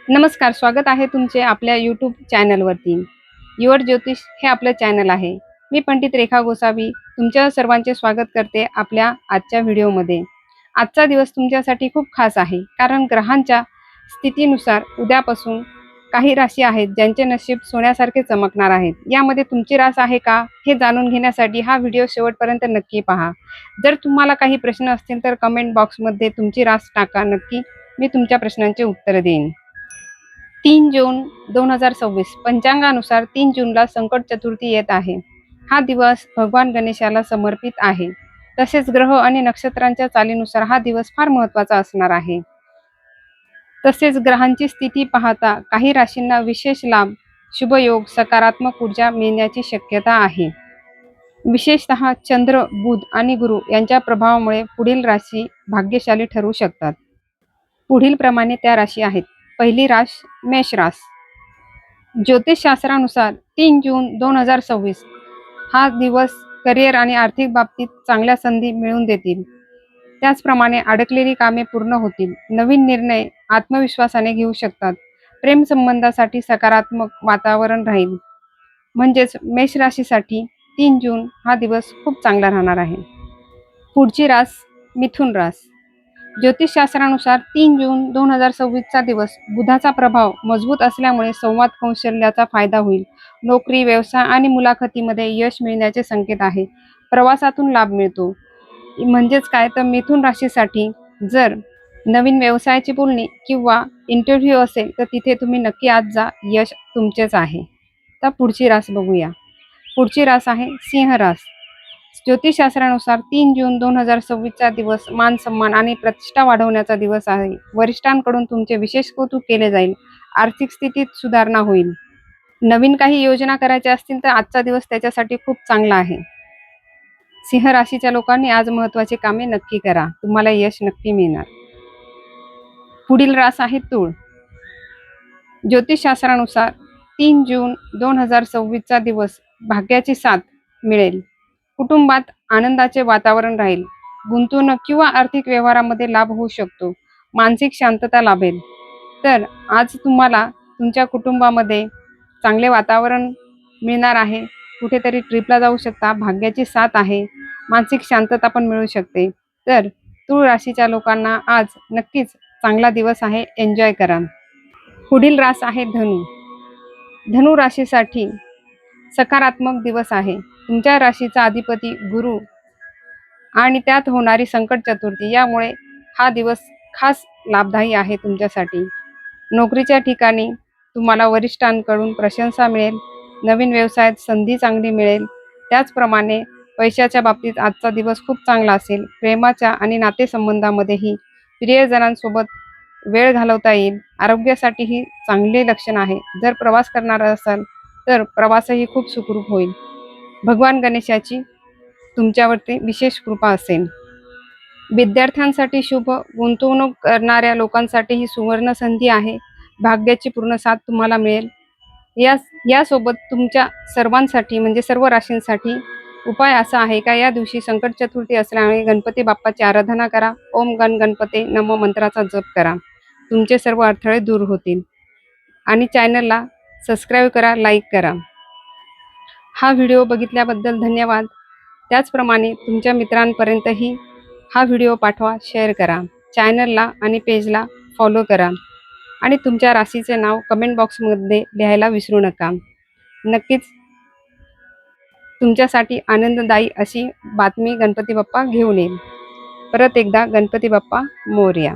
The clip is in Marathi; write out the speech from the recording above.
नमस्कार, स्वागत आहे तुमचे आपल्या यूट्यूब चॅनलवरती. युअर ज्योतिष हे आपलं चॅनल आहे. मी पंडित रेखा गोसावी तुमच्या सर्वांचे स्वागत करते आपल्या आजच्या व्हिडिओमध्ये. आजचा दिवस तुमच्यासाठी खूप खास आहे, कारण ग्रहांच्या स्थितीनुसार उद्यापासून काही राशी आहेत ज्यांचे नशीब सोन्यासारखे चमकणार आहेत. यामध्ये तुमची रास आहे का हे जाणून घेण्यासाठी हा व्हिडिओ शेवटपर्यंत नक्की पहा. जर तुम्हाला काही प्रश्न असतील तर कमेंट बॉक्समध्ये तुमची रास टाका, नक्की मी तुमच्या प्रश्नांचे उत्तर देईन. 3 जून 2026 पंचांगानुसार 3 जूनला संकट चतुर्थी येत आहे. हा दिवस भगवान गणेशाला समर्पित आहे. तसेच ग्रह आणि नक्षत्रांच्या चालीनुसार हा दिवस फार महत्त्वाचा असणार आहे. तसेच ग्रहांची स्थिती पाहता काही राशींना विशेष लाभ, शुभयोग, सकारात्मक ऊर्जा मिळण्याची शक्यता आहे. विशेषतः चंद्र, बुध आणि गुरु यांच्या प्रभावामुळे पुढील राशी भाग्यशाली ठरू शकतात. पुढील प्रमाणे त्या राशी आहेत. पहिली रास मेष रास. ज्योतिषशास्त्रानुसार 3 जून 2026 हा दिवस करिअर आणि आर्थिक बाबतीत चांगल्या संधी मिळवून देतील. त्याचप्रमाणे अडकलेली कामे पूर्ण होतील. नवीन निर्णय आत्मविश्वासाने घेऊ शकतात. प्रेम संबंधासाठी सकारात्मक वातावरण राहील. म्हणजेच मेष राशीसाठी 3 जून हा दिवस खूप चांगला राहणार आहे. पुढची रास मिथुन रास. ज्योतिषशास्त्रानुसार 3 जून 2026चा दिवस बुधाचा प्रभाव मजबूत असल्यामुळे संवाद कौशल्याचा फायदा होईल. नोकरी, व्यवसाय आणि मुलाखतीमध्ये यश मिळण्याचे संकेत आहे. प्रवासातून लाभ मिळतो. म्हणजेच काय तर मिथुन राशीसाठी जर नवीन व्यवसायाची बोलणी किंवा इंटरव्ह्यू असेल तर तिथे तुम्ही नक्की आज जा, यश तुमचेच आहे. तर पुढची रास बघूया. पुढची रास आहे सिंह रास. ज्योतिषशास्त्रानुसार 3 जून 2026चा दिवस मान सन्मान आणि प्रतिष्ठा वाढवण्याचा दिवस आहे. वरिष्ठांकडून तुमचे विशेष कौतुक केले जाईल. आर्थिक स्थितीत सुधारणा होईल. नवीन काही योजना करायच्या असतील तर आजचा दिवस त्याच्यासाठी खूप चांगला आहे. सिंह राशीच्या लोकांनी आज महत्त्वाची कामे नक्की करा, तुम्हाला यश नक्की मिळणार. पुढील रास आहे तूळ. ज्योतिषशास्त्रानुसार 3 जून 2026चा दिवस भाग्याची साथ मिळेल. कुटुंबात आनंदाचे वातावरण राहील. गुंतवणूक किंवा आर्थिक व्यवहारामध्ये लाभ होऊ शकतो. मानसिक शांतता लाभेल. तर आज तुम्हाला तुमच्या कुटुंबामध्ये चांगले वातावरण मिळणार आहे. कुठेतरी ट्रिपला जाऊ शकता. भाग्याची साथ आहे. मानसिक शांतता पण मिळू शकते. तर तूळ राशीच्या लोकांना आज नक्कीच चांगला दिवस आहे. एन्जॉय करा. पुढील रास आहे धनु. धनु राशीसाठी सकारात्मक दिवस आहे. तुमच्या राशीचा अधिपती गुरु आणि त्यात होणारी संकट चतुर्थी यामुळे हा दिवस खास लाभदायी आहे तुमच्यासाठी. नोकरीच्या ठिकाणी तुम्हाला वरिष्ठांकडून प्रशंसा मिळेल. नवीन व्यवसायात संधी चांगली मिळेल. त्याचप्रमाणे पैशाच्या बाबतीत आजचा दिवस खूप चांगला असेल. प्रेमाच्या आणि नातेसंबंधामध्येही प्रियजनांसोबत वेळ घालवता येईल. आरोग्यासाठीही चांगले लक्षण आहे. जर प्रवास करणार असाल तर प्रवासही खूप सुखरूप होईल. भगवान गणेशाची तुमच्यावरती विशेष कृपा असेल. विद्यार्थ्यांसाठी शुभ, गुंतवणूक करणाऱ्या लोकांसाठी ही सुवर्ण संधी आहे. भाग्याची पूर्ण साथ तुम्हाला मिळेल. यासोबत तुमच्या सर्वांसाठी म्हणजे सर्व राशींसाठी उपाय असा आहे का या दिवशी संकट चतुर्थी असल्यामुळे गणपती बाप्पाची आराधना करा. ओम गण गणपते नमो मंत्राचा जप करा. तुमचे सर्व अडथळे दूर होतील. आणि चॅनलला सबस्क्राईब करा, लाईक करा. हा व्हिडिओ बघितल्याबद्दल धन्यवाद. त्याचप्रमाणे तुमच्या मित्रांपर्यंतही हा व्हिडिओ पाठवा, शेअर करा. चॅनलला आणि पेजला फॉलो करा. आणि तुमच्या राशीचे नाव कमेंट बॉक्समध्ये लिहायला विसरू नका. नक्कीच तुमच्यासाठी आनंददायी अशी बातमी गणपती बाप्पा घेऊन येईल. परत एकदा गणपती बाप्पा मोरया.